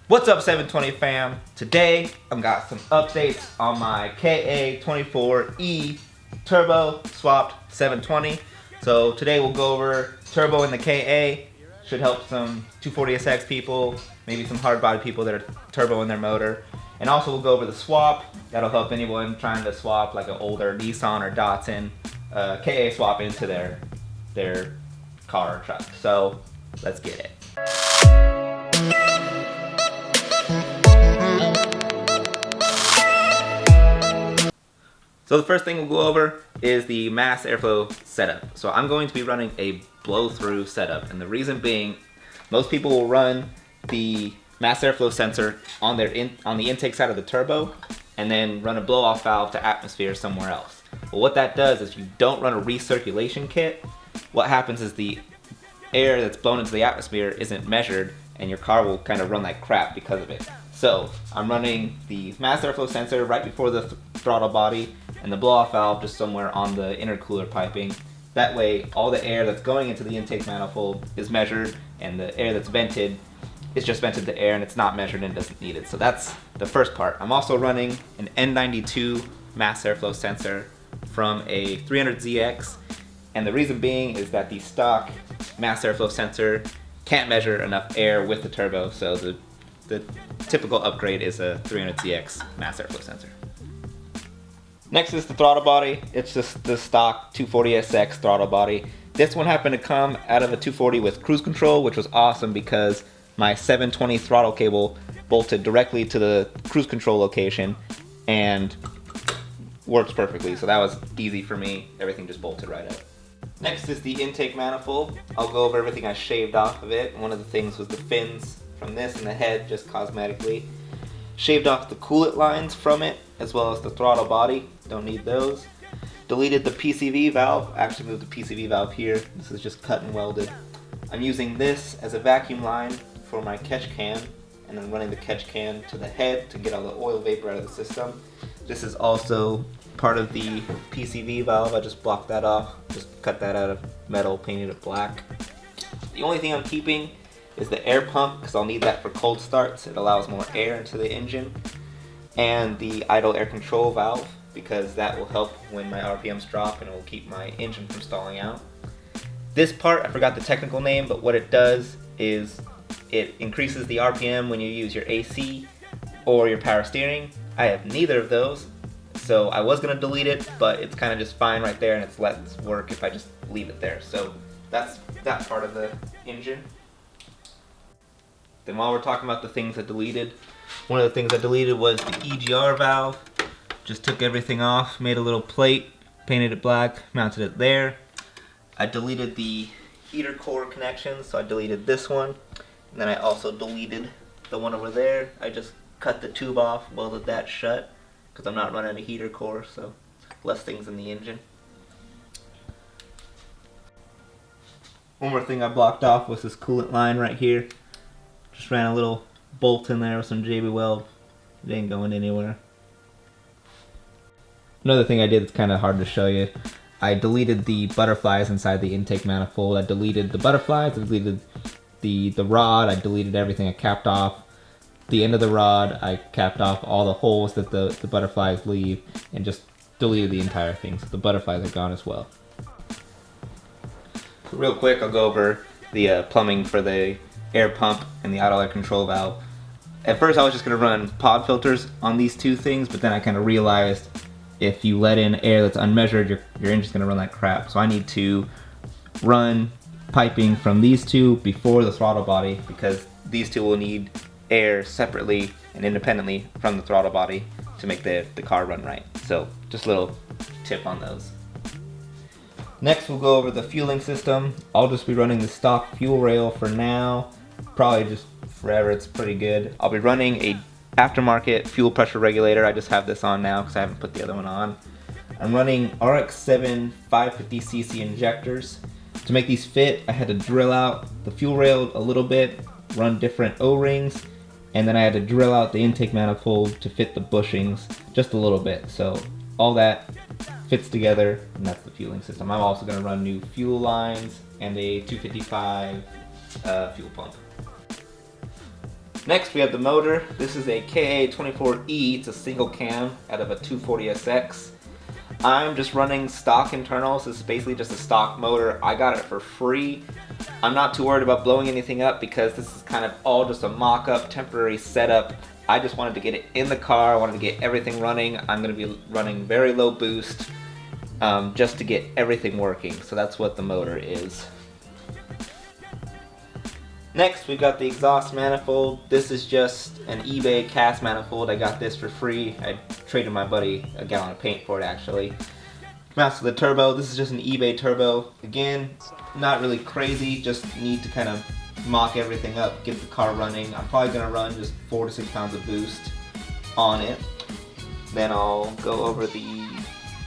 What's up 720 fam? Today I've got some updates on my Ka24e turbo swapped 720. So today we'll go over turbo in the Ka. Should help some 240SX people, maybe some hard body people that are turbo in their motor. And also we'll go over the swap. That'll help anyone trying to swap like an older Nissan or Datsun Ka swap into their car or truck. So let's get it. So the first thing we'll go over is the mass airflow setup. So I'm going to be running a blow-through setup, and the reason being, most people will run the mass airflow sensor on the intake side of the turbo, and then run a blow-off valve to atmosphere somewhere else. Well, what that does is, if you don't run a recirculation kit, what happens is the air that's blown into the atmosphere isn't measured, and your car will kind of run like crap because of it. So I'm running the mass airflow sensor right before the throttle body, and the blow-off valve just somewhere on the intercooler piping. That way, all the air that's going into the intake manifold is measured, and the air that's vented is just vented to air, and it's not measured and doesn't need it. So that's the first part. I'm also running an N92 mass airflow sensor from a 300ZX, and the reason being is that the stock mass airflow sensor can't measure enough air with the turbo, so the typical upgrade is a 300ZX mass airflow sensor. Next is the throttle body. It's just the stock 240SX throttle body. This one happened to come out of a 240 with cruise control, which was awesome because my 720 throttle cable bolted directly to the cruise control location and works perfectly. So that was easy for me. Everything just bolted right up. Next is the intake manifold. I'll go over everything I shaved off of it. One of the things was the fins from this and the head, just cosmetically. Shaved off the coolant lines from it, as well as the throttle body. Don't need those. Deleted the PCV valve. Actually moved the PCV valve here. This is just cut and welded. I'm using this as a vacuum line for my catch can, and then running the catch can to the head to get all the oil vapor out of the system. This is also part of the PCV valve. I just blocked that off. Just cut that out of metal, painted it black. The only thing I'm keeping is the air pump, because I'll need that for cold starts. It allows more air into the engine. And the idle air control valve, because that will help when my RPMs drop and it will keep my engine from stalling out. This part, I forgot the technical name, but what it does is it increases the RPM when you use your AC or your power steering. I have neither of those, so I was going to delete it, but it's kind of just fine right there, and it's less work if I just leave it there. So that's that part of the engine. Then while we're talking about the things I deleted, one of the things I deleted was the EGR valve. Just took everything off, made a little plate, painted it black, mounted it there. I deleted the heater core connections, so I deleted this one. And then I also deleted the one over there. I just cut the tube off, welded that shut, because I'm not running a heater core, so less things in the engine. One more thing I blocked off was this coolant line right here. Just ran a little bolt in there with some JB Weld. It ain't going anywhere. Another thing I did that's kind of hard to show you, I deleted the butterflies inside the intake manifold. I deleted the butterflies, I deleted the rod, I deleted everything. I capped off the end of the rod, I capped off all the holes that the butterflies leave, and just deleted the entire thing. So the butterflies are gone as well. So real quick, I'll go over the plumbing for the air pump and the idle air control valve. At first I was just going to run pod filters on these two things, but then I kind of realized if you let in air that's unmeasured, your engine's going to run like crap. So I need to run piping from these two before the throttle body, because these two will need air separately and independently from the throttle body to make the car run right. So just a little tip on those. Next we'll go over the fueling system. I'll just be running the stock fuel rail for now. Probably just forever, it's pretty good. I'll be running a aftermarket fuel pressure regulator. I just have this on now because I haven't put the other one on. I'm running RX-7 550cc injectors. To make these fit, I had to drill out the fuel rail a little bit, run different O-rings, and then I had to drill out the intake manifold to fit the bushings just a little bit. So all that fits together, and that's the fueling system. I'm also going to run new fuel lines and a 255 fuel pump. Next we have the motor. This is a Ka24e. It's a single cam out of a 240SX. I'm just running stock internals. This is basically just a stock motor. I got it for free. I'm not too worried about blowing anything up because this is kind of all just a mock-up, temporary setup. I just wanted to get it in the car. I wanted to get everything running. I'm going to be running very low boost just to get everything working. So that's what the motor is. Next, we've got the exhaust manifold. This is just an eBay cast manifold. I got this for free. I traded my buddy a gallon of paint for it, actually. Mounts to the turbo. This is just an eBay turbo. Again, not really crazy. Just need to kind of mock everything up, get the car running. I'm probably going to run just 4 to 6 pounds of boost on it. Then I'll go over the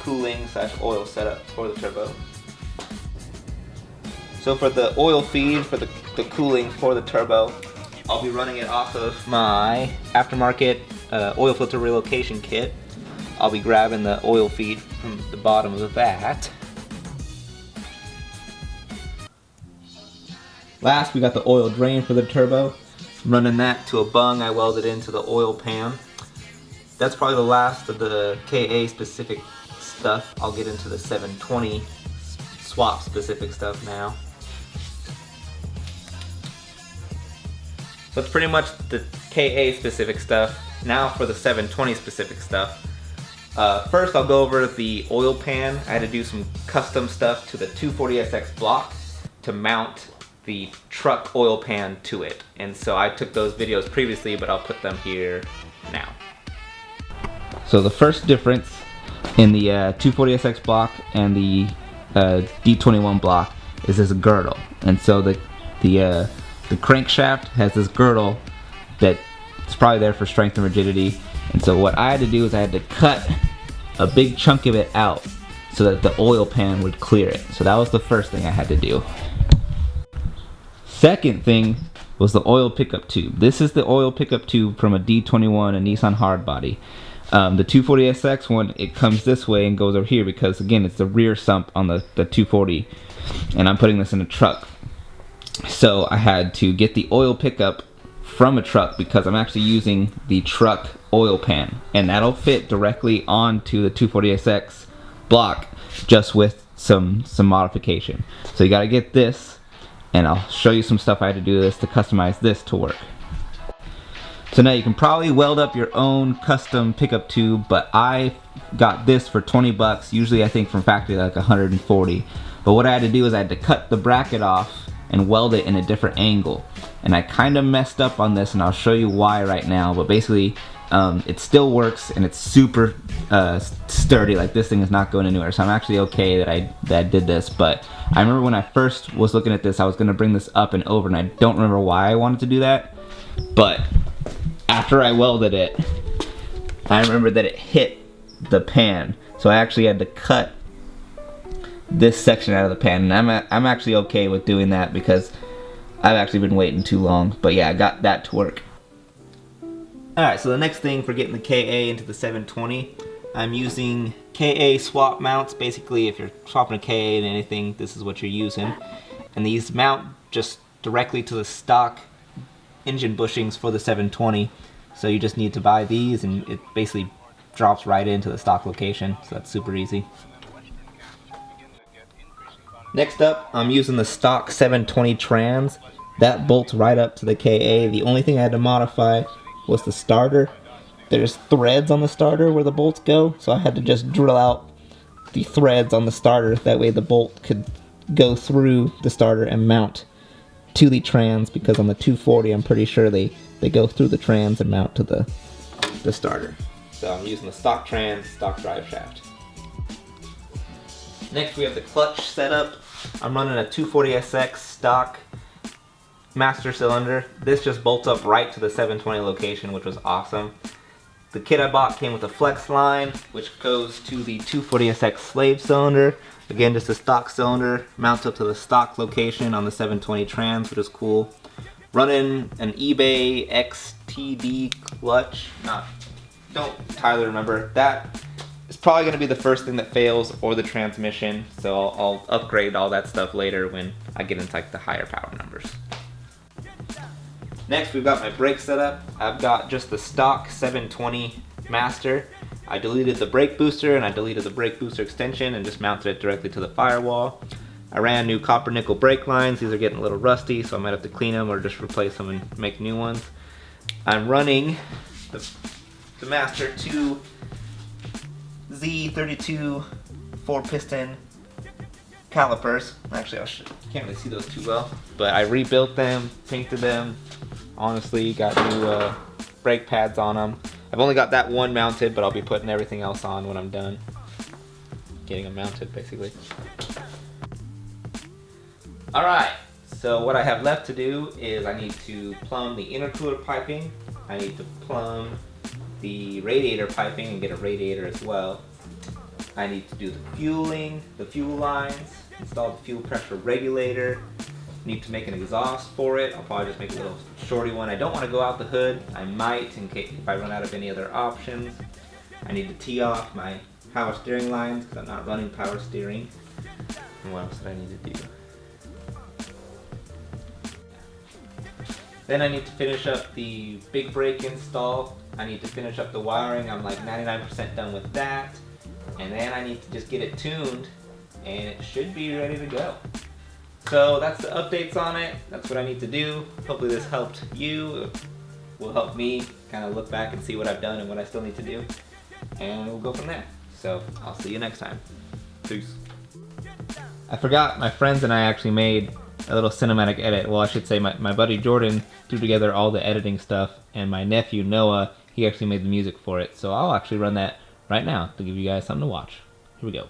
cooling/oil setup for the turbo. So for the oil feed, for the cooling for the turbo, I'll be running it off of my aftermarket oil filter relocation kit. I'll be grabbing the oil feed from the bottom of that. Last, we got the oil drain for the turbo. Running that to a bung I welded into the oil pan. That's probably the last of the KA specific stuff. I'll get into the 720 swap specific stuff now. So it's pretty much the KA specific stuff. Now for the 720 specific stuff. First I'll go over the oil pan. I had to do some custom stuff to the 240SX block to mount the truck oil pan to it. And so I took those videos previously, but I'll put them here now. So the first difference in the 240SX block and the D21 block is this girdle. And so the crankshaft has this girdle that is probably there for strength and rigidity. And so what I had to do is I had to cut a big chunk of it out so that the oil pan would clear it. So that was the first thing I had to do. Second thing was the oil pickup tube. This is the oil pickup tube from a D21, a Nissan hardbody. The 240SX one, it comes this way and goes over here because again it's the rear sump on the 240, and I'm putting this in a truck. So I had to get the oil pickup from a truck because I'm actually using the truck oil pan, and that'll fit directly onto the 240SX block just with some modification. So you gotta get this, and I'll show you some stuff I had to do this to customize this to work. So now you can probably weld up your own custom pickup tube, but I got this for 20 bucks. Usually I think from factory like 140. But what I had to do is I had to cut the bracket off and weld it in a different angle. And I kind of messed up on this, and I'll show you why right now. But basically, it still works, and it's super sturdy. Like this thing is not going anywhere. So I'm actually okay that I did this. But I remember when I first was looking at this, I was going to bring this up and over, and I don't remember why I wanted to do that. But after I welded it, I remember that it hit the pan. So I actually had to cut this section out of the pan, and I'm actually okay with doing that because I've actually been waiting too long. But yeah, I got that to work. Alright, so the next thing for getting the KA into the 720, I'm using KaSwap Mounts. Basically, if you're swapping a KA and anything, this is what you're using. And these mount just directly to the stock engine bushings for the 720. So you just need to buy these, and it basically drops right into the stock location. So that's super easy. Next up, I'm using the stock 720 trans. That bolts right up to the KA. The only thing I had to modify was the starter. There's threads on the starter where the bolts go, so I had to just drill out the threads on the starter. That way the bolt could go through the starter and mount to the trans, because on the 240 I'm pretty sure they go through the trans and mount to the starter. So I'm using the stock trans, stock drive shaft. Next we have the clutch setup. I'm running a 240SX stock master cylinder. This just bolts up right to the 720 location, which was awesome. The kit I bought came with a flex line, which goes to the 240SX slave cylinder. Again, just a stock cylinder, mounts up to the stock location on the 720 trans, which is cool. Running an eBay XTD clutch. Don't entirely remember. That is probably going to be the first thing that fails, or the transmission. So I'll upgrade all that stuff later when I get into like the higher power numbers. Next, we've got my brake setup. I've got just the stock 720 master. I deleted the brake booster and I deleted the brake booster extension and just mounted it directly to the firewall. I ran new copper nickel brake lines. These are getting a little rusty, so I might have to clean them or just replace them and make new ones. I'm running the Master 2 Z32 4-piston calipers. Actually, can't really see those too well, but I rebuilt them, painted them. Honestly, got new brake pads on them. I've only got that one mounted, but I'll be putting everything else on when I'm done getting them mounted, basically. Alright, so what I have left to do is I need to plumb the intercooler piping. I need to plumb the radiator piping and get a radiator as well. I need to do the fueling, the fuel lines, install the fuel pressure regulator. Need to make an exhaust for it. I'll probably just make a little shorty one. I don't want to go out the hood. I might in case if I run out of any other options. I need to tee off my power steering lines because I'm not running power steering. And what else did I need to do? Then I need to finish up the big brake install. I need to finish up the wiring. I'm like 99% done with that. And then I need to just get it tuned and it should be ready to go. So that's the updates on it. That's what I need to do. Hopefully this helped you. It will help me kind of look back and see what I've done and what I still need to do. And we'll go from there. So I'll see you next time. Peace. I forgot my friends and I actually made a little cinematic edit. Well, I should say my buddy Jordan threw together all the editing stuff, and my nephew Noah, he actually made the music for it. So I'll actually run that right now to give you guys something to watch. Here we go.